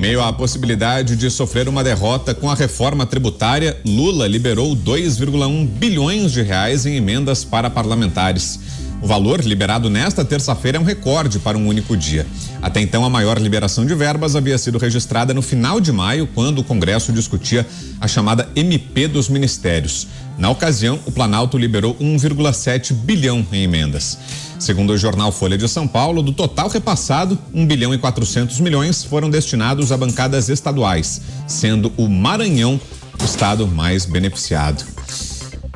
Em meio à possibilidade de sofrer uma derrota com a reforma tributária, Lula liberou 2,1 bilhões de reais em emendas para parlamentares. O valor liberado nesta terça-feira é um recorde para um único dia. Até então, a maior liberação de verbas havia sido registrada no final de maio, quando o Congresso discutia a chamada MP dos Ministérios. Na ocasião, o Planalto liberou 1,7 bilhão em emendas. Segundo o jornal Folha de São Paulo, do total repassado, 1 bilhão e 400 milhões foram destinados a bancadas estaduais, sendo o Maranhão o estado mais beneficiado.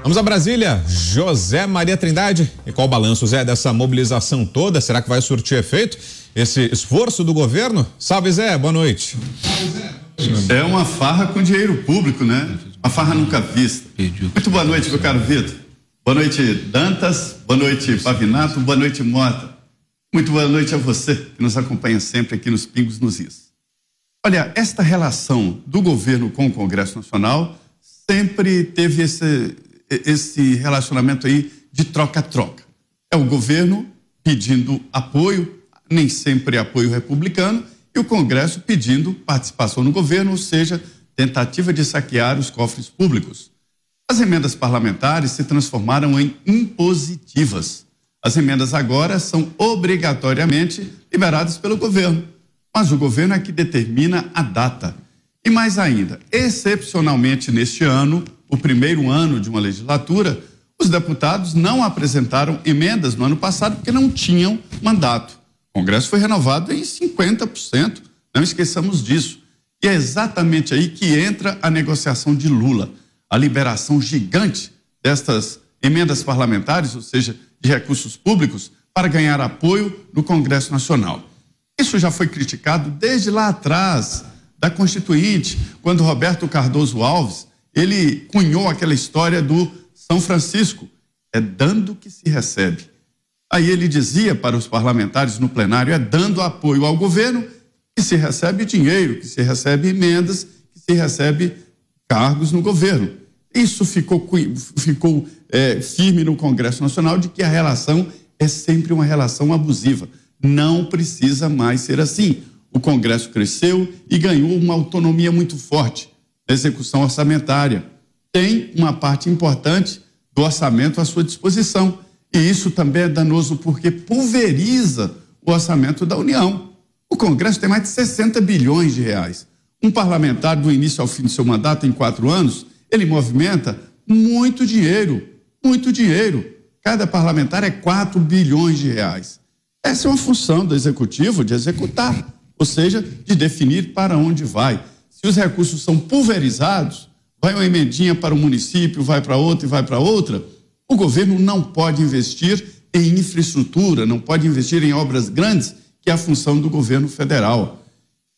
Vamos a Brasília, José Maria Trindade. E qual o balanço, Zé, dessa mobilização toda? Será que vai surtir efeito esse esforço do governo? Salve, Zé, boa noite. É uma farra com dinheiro público, né? Uma farra nunca vista. Muito boa noite, meu caro Vitor. Boa noite, Dantas. Boa noite, Pavinato. Boa noite, Mota. Muito boa noite a você que nos acompanha sempre aqui nos Pingos nos Is. Olha, esta relação do governo com o Congresso Nacional sempre teve esse relacionamento aí de troca-troca. É o governo pedindo apoio, nem sempre apoio republicano, e o Congresso pedindo participação no governo, ou seja, tentativa de saquear os cofres públicos. As emendas parlamentares se transformaram em impositivas. As emendas agora são obrigatoriamente liberadas pelo governo, mas o governo é que determina a data. E mais ainda, excepcionalmente neste ano, o primeiro ano de uma legislatura, os deputados não apresentaram emendas no ano passado porque não tinham mandato. O Congresso foi renovado em 50%, não esqueçamos disso. E é exatamente aí que entra a negociação de Lula, a liberação gigante destas emendas parlamentares, ou seja, de recursos públicos, para ganhar apoio no Congresso Nacional. Isso já foi criticado desde lá atrás, da Constituinte, quando Roberto Cardoso Alves, ele cunhou aquela história do São Francisco, é dando que se recebe. Aí ele dizia para os parlamentares no plenário, é dando apoio ao governo que se recebe dinheiro, que se recebe emendas, que se recebe cargos no governo. Isso ficou firme no Congresso Nacional de que a relação é sempre uma relação abusiva. Não precisa mais ser assim. O Congresso cresceu e ganhou uma autonomia muito forte na execução orçamentária. Tem uma parte importante do orçamento à sua disposição. E isso também é danoso porque pulveriza o orçamento da União. O Congresso tem mais de 60 bilhões de reais. Um parlamentar, do início ao fim do seu mandato, em 4 anos, ele movimenta muito dinheiro, muito dinheiro. Cada parlamentar é 4 bilhões de reais. Essa é uma função do executivo de executar, ou seja, de definir para onde vai. Se os recursos são pulverizados, vai uma emendinha para um município, vai para outra e vai para outra, o governo não pode investir em infraestrutura, não pode investir em obras grandes, que é a função do governo federal.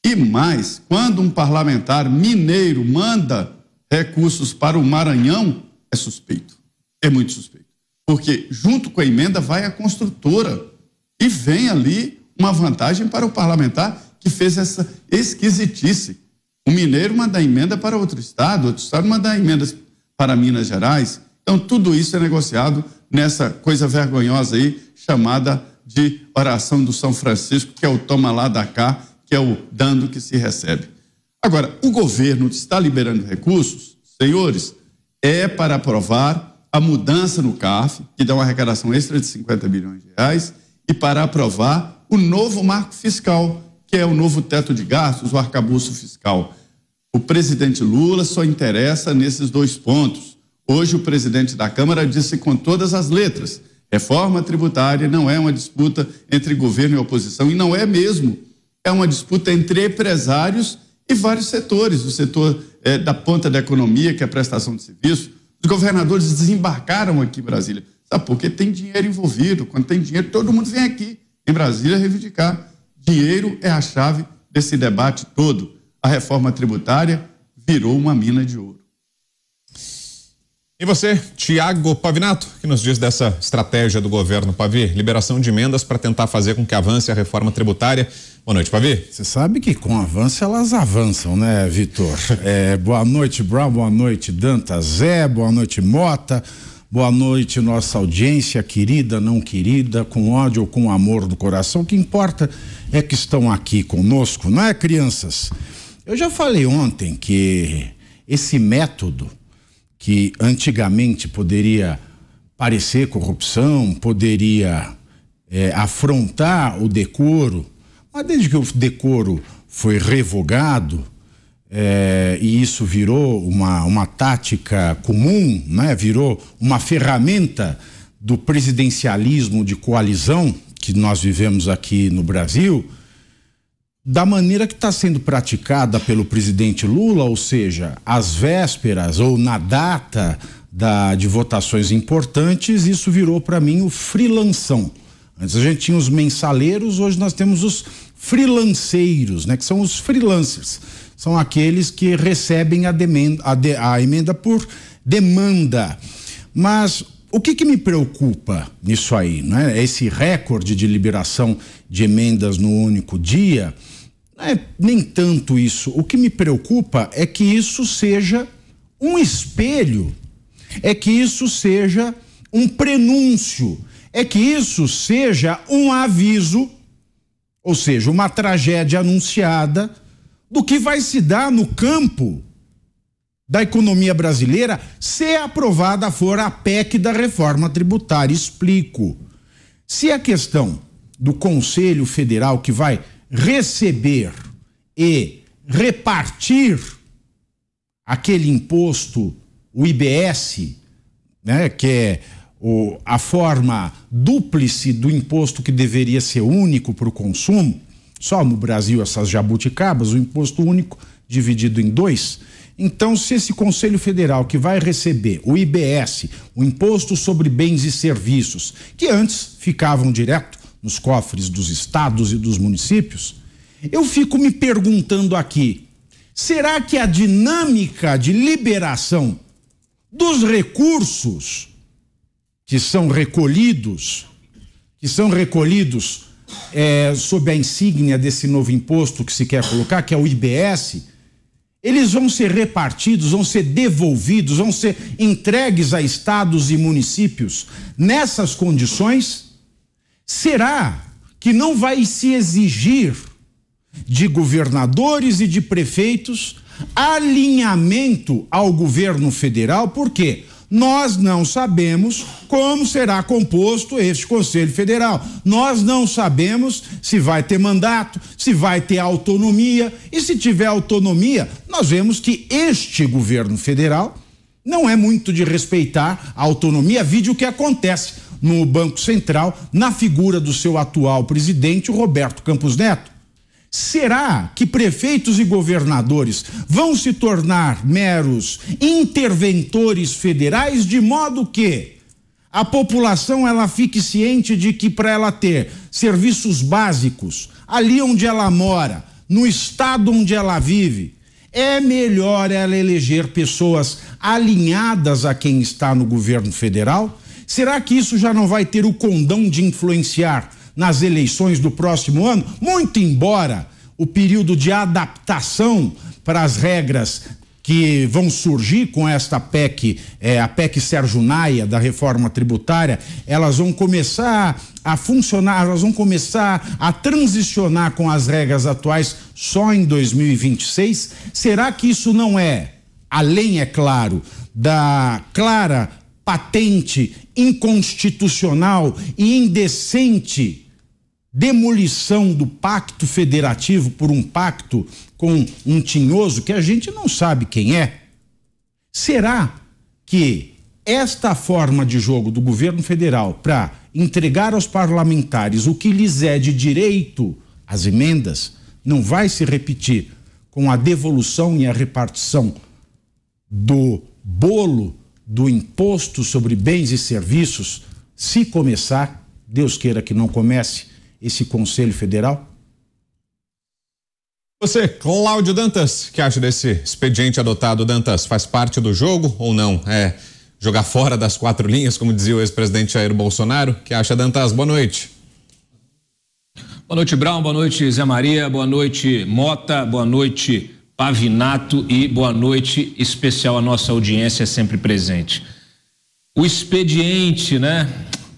E mais, quando um parlamentar mineiro manda recursos para o Maranhão, é suspeito, é muito suspeito. Porque junto com a emenda vai a construtora e vem ali uma vantagem para o parlamentar que fez essa esquisitice. O mineiro manda emenda para outro estado manda emendas para Minas Gerais. Então, tudo isso é negociado nessa coisa vergonhosa aí, chamada de oração do São Francisco, que é o toma lá da cá, que é o dando que se recebe. Agora, o governo está liberando recursos, senhores, é para aprovar a mudança no CARF, que dá uma arrecadação extra de 50 bilhões de reais, e para aprovar o novo marco fiscal, que é o novo teto de gastos, o arcabouço fiscal. O presidente Lula só interessa nesses 2 pontos. Hoje o presidente da Câmara disse com todas as letras, reforma tributária não é uma disputa entre governo e oposição, e não é mesmo. É uma disputa entre empresários e vários setores, o setor da ponta da economia, que é a prestação de serviço. Os governadores desembarcaram aqui em Brasília. Sabe por quê? Tem dinheiro envolvido. Quando tem dinheiro, todo mundo vem aqui em Brasília reivindicar. Dinheiro é a chave desse debate todo. A reforma tributária virou uma mina de ouro. E você, Tiago Pavinato, que nos diz dessa estratégia do governo, Pavi? Liberação de emendas para tentar fazer com que avance a reforma tributária. Boa noite, Pavi. Você sabe que com avanço elas avançam, né, Vitor? Boa noite, Brown, boa noite, Dantas, Zé, boa noite, Mota, Boa noite, nossa audiência querida, não querida, com ódio ou com amor no coração. O que importa é que estão aqui conosco, não é, crianças? Eu já falei ontem que esse método que antigamente poderia parecer corrupção, poderia afrontar o decoro, mas desde que o decoro foi revogado, e isso virou uma tática comum, né? Virou uma ferramenta do presidencialismo de coalizão que nós vivemos aqui no Brasil, da maneira que está sendo praticada pelo presidente Lula, ou seja, às vésperas ou na data de votações importantes, isso virou para mim o freelanção. Antes a gente tinha os mensaleiros, hoje nós temos os freelanceiros, né? Que são os freelancers. São aqueles que recebem a emenda por demanda. Mas o que me preocupa nisso aí, né? Esse recorde de liberação de emendas no único dia, não é nem tanto isso. O que me preocupa é que isso seja um espelho, é que isso seja um prenúncio, é que isso seja um aviso, ou seja, uma tragédia anunciada do que vai se dar no campo da economia brasileira se aprovada for a PEC da reforma tributária. Explico. Se a questão do Conselho Federal que vai receber e repartir aquele imposto, o IBS, né, que é a forma dúplice do imposto que deveria ser único para o consumo, só no Brasil essas jabuticabas, o imposto único dividido em 2. Então, se esse Conselho Federal que vai receber o IBS, o Imposto sobre Bens e Serviços, que antes ficavam direto nos cofres dos estados e dos municípios, eu fico me perguntando aqui, será que a dinâmica de liberação dos recursos que são recolhidos sob a insígnia desse novo imposto que se quer colocar, que é o IBS, eles vão ser repartidos, vão ser devolvidos, vão ser entregues a estados e municípios nessas condições? Será que não vai se exigir de governadores e de prefeitos alinhamento ao governo federal? Por quê? Nós não sabemos como será composto este Conselho Federal. Nós não sabemos se vai ter mandato, se vai ter autonomia. E se tiver autonomia, nós vemos que este governo federal não é muito de respeitar a autonomia. Vide o que acontece no Banco Central, na figura do seu atual presidente, o Roberto Campos Neto. Será que prefeitos e governadores vão se tornar meros interventores federais, de modo que a população ela fique ciente de que para ela ter serviços básicos ali onde ela mora, no estado onde ela vive, é melhor ela eleger pessoas alinhadas a quem está no governo federal? Será que isso já não vai ter o condão de influenciar nas eleições do próximo ano? Muito embora o período de adaptação para as regras que vão surgir com esta PEC, a PEC Sérgio Naia da reforma tributária, elas vão começar a funcionar, elas vão começar a transicionar com as regras atuais só em 2026. Será que isso não é, além, é claro, da clara, patente, inconstitucional e indecente demolição do pacto federativo por um pacto com um tinhoso que a gente não sabe quem é? Será que esta forma de jogo do governo federal para entregar aos parlamentares o que lhes é de direito, as emendas, não vai se repetir com a devolução e a repartição do bolo do imposto sobre bens e serviços, se começar, Deus queira que não comece, esse Conselho Federal? Você, Cláudio Dantas, que acha desse expediente adotado, Dantas? Faz parte do jogo ou não? É jogar fora das 4 linhas, como dizia o ex-presidente Jair Bolsonaro? Que acha, Dantas? Boa noite. Boa noite, Brown. Boa noite, Zé Maria. Boa noite, Mota. Boa noite, Pavinato. E boa noite especial à nossa audiência sempre presente. O expediente, né?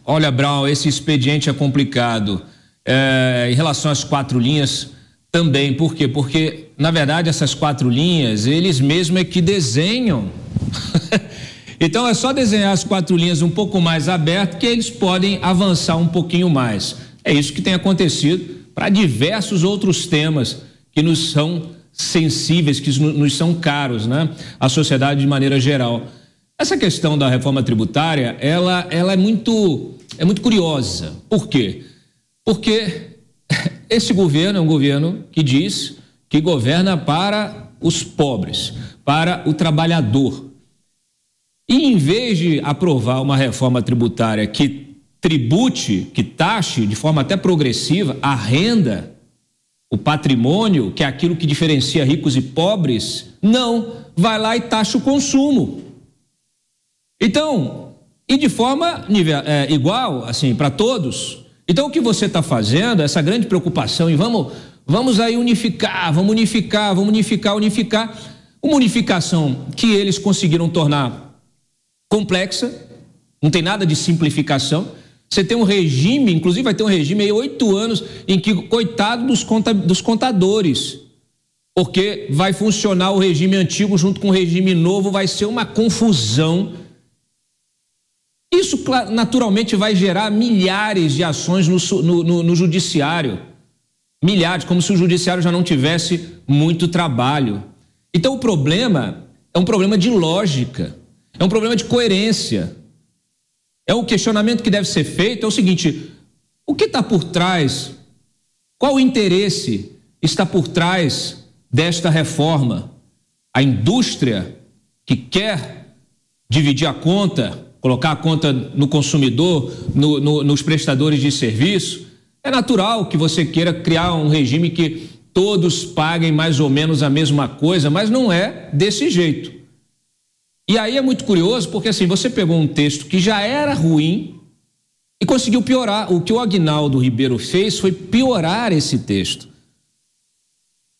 Olha, Brown, esse expediente é complicado. Em relação às 4 linhas também. Por quê? Porque, na verdade, essas 4 linhas, eles mesmos é que desenham. Então é só desenhar as 4 linhas um pouco mais abertas que eles podem avançar um pouquinho mais. É isso que tem acontecido para diversos outros temas que nos são sensíveis, que nos são caros, né? A sociedade de maneira geral. Essa questão da reforma tributária, ela é muito curiosa. Por quê? Porque esse governo é um governo que diz que governa para os pobres, para o trabalhador. E em vez de aprovar uma reforma tributária que tribute, que taxe de forma até progressiva a renda, o patrimônio, que é aquilo que diferencia ricos e pobres, não, vai lá e taxa o consumo. Então, e de forma igual, assim, para todos. Então, o que você está fazendo, essa grande preocupação, e vamos aí unificar. Uma unificação que eles conseguiram tornar complexa, não tem nada de simplificação. Você tem um regime, inclusive vai ter um regime aí 8 anos, em que, coitado dos contadores, porque vai funcionar o regime antigo junto com o regime novo, vai ser uma confusão. Isso naturalmente vai gerar milhares de ações no judiciário. Milhares, como se o judiciário já não tivesse muito trabalho. Então o problema é um problema de lógica, é um problema de coerência. É um questionamento que deve ser feito, é o seguinte: o que está por trás? Qual o interesse está por trás desta reforma? A indústria que quer dividir a conta, colocar a conta no consumidor, nos prestadores de serviço? É natural que você queira criar um regime que todos paguem mais ou menos a mesma coisa, mas não é desse jeito. E aí é muito curioso, porque assim, você pegou um texto que já era ruim e conseguiu piorar. O que o Aguinaldo Ribeiro fez foi piorar esse texto,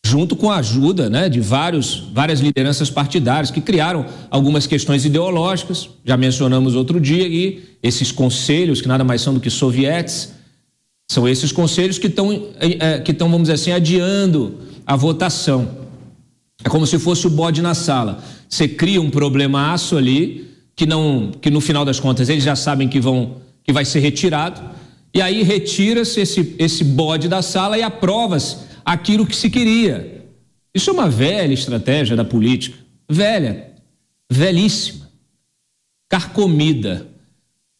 junto com a ajuda, né, de várias lideranças partidárias que criaram algumas questões ideológicas, já mencionamos outro dia, e esses conselhos, que nada mais são do que sovietes, são esses conselhos que estão, vamos dizer assim, adiando a votação. É como se fosse o bode na sala. Você cria um problemaço ali, que no final das contas eles já sabem que vai ser retirado, e aí retira-se esse bode da sala e aprova-se aquilo que se queria. Isso é uma velha estratégia da política, velhíssima, carcomida.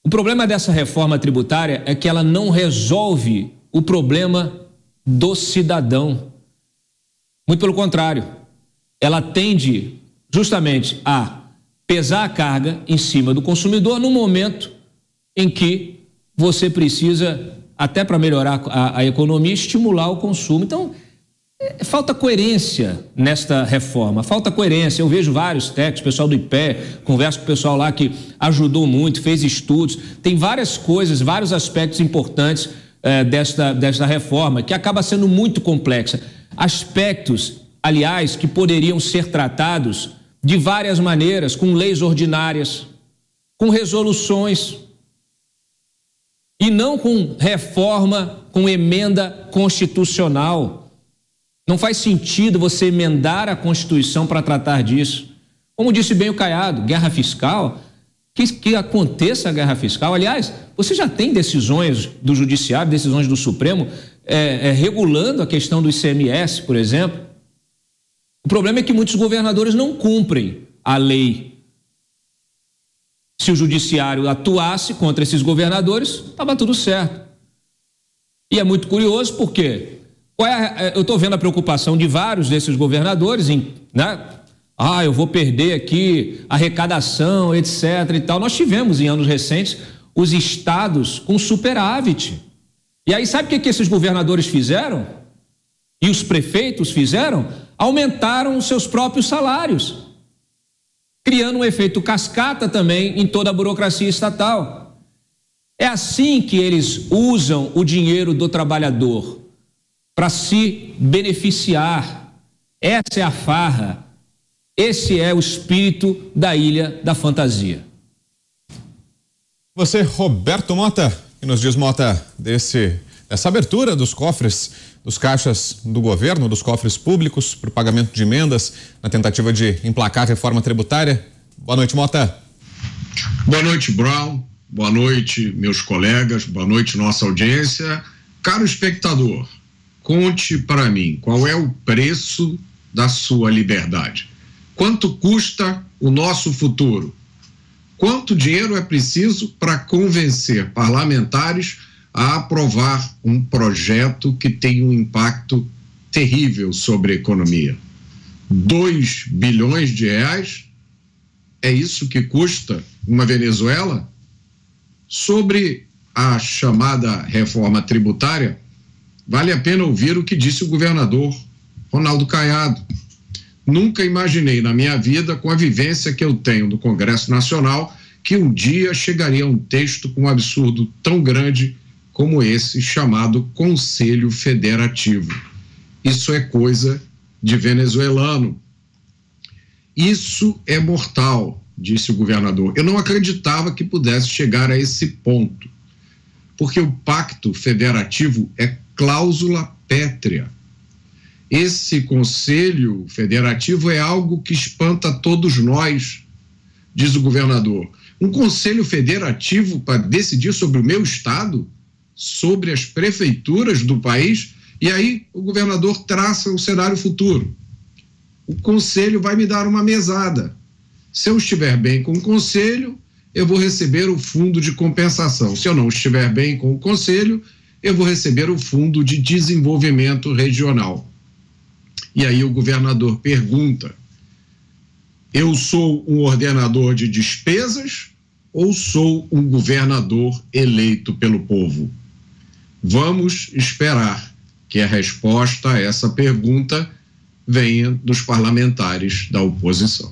O problema dessa reforma tributária é que ela não resolve o problema do cidadão. Muito pelo contrário, ela tende justamente a pesar a carga em cima do consumidor no momento em que você precisa, até para melhorar a economia, estimular o consumo. Então, falta coerência nesta reforma, falta coerência. Eu vejo vários técnicos, pessoal do IPE, converso com o pessoal lá que ajudou muito, fez estudos, tem várias coisas, vários aspectos importantes desta reforma, que acaba sendo muito complexa. Aspectos, aliás, que poderiam ser tratados de várias maneiras, com leis ordinárias, com resoluções, e não com reforma, com emenda constitucional. Não faz sentido você emendar a Constituição para tratar disso. Como disse bem o Caiado, guerra fiscal, que aconteça a guerra fiscal. Aliás, você já tem decisões do Judiciário, decisões do Supremo, regulando a questão do ICMS, por exemplo. O problema é que muitos governadores não cumprem a lei. Se o Judiciário atuasse contra esses governadores, estava tudo certo. E é muito curioso porque eu estou vendo a preocupação de vários desses governadores eu vou perder aqui arrecadação, etc. e tal. Nós tivemos em anos recentes os estados com superávit. E aí sabe o que esses governadores fizeram? E os prefeitos fizeram? Aumentaram os seus próprios salários, criando um efeito cascata também em toda a burocracia estatal. É assim que eles usam o dinheiro do trabalhador, para se beneficiar. Essa é a farra, esse é o espírito da Ilha da Fantasia. Você, Roberto Mota, que nos diz, Mota, dessa abertura dos cofres, dos caixas do governo, dos cofres públicos para o pagamento de emendas na tentativa de emplacar a reforma tributária. Boa noite, Mota. Boa noite, Brown. Boa noite, meus colegas. Boa noite, nossa audiência. Caro espectador, conte para mim qual é o preço da sua liberdade. Quanto custa o nosso futuro? Quanto dinheiro é preciso para convencer parlamentares a aprovar um projeto que tem um impacto terrível sobre a economia? 2 bilhões de reais? É isso que custa uma Venezuela? Sobre a chamada reforma tributária, vale a pena ouvir o que disse o governador Ronaldo Caiado. Nunca imaginei na minha vida, com a vivência que eu tenho no Congresso Nacional, que um dia chegaria um texto com um absurdo tão grande como esse chamado Conselho Federativo. Isso é coisa de venezuelano. Isso é mortal, disse o governador. Eu não acreditava que pudesse chegar a esse ponto, porque o Pacto Federativo é cláusula pétrea. Esse Conselho Federativo é algo que espanta todos nós, diz o governador. Um Conselho Federativo para decidir sobre o meu estado, sobre as prefeituras do país, e aí o governador traça o cenário futuro. O Conselho vai me dar uma mesada. Se eu estiver bem com o Conselho, eu vou receber o fundo de compensação. Se eu não estiver bem com o Conselho, eu vou receber o fundo de desenvolvimento regional. E aí o governador pergunta: eu sou um ordenador de despesas ou sou um governador eleito pelo povo? Vamos esperar que a resposta a essa pergunta venha dos parlamentares da oposição.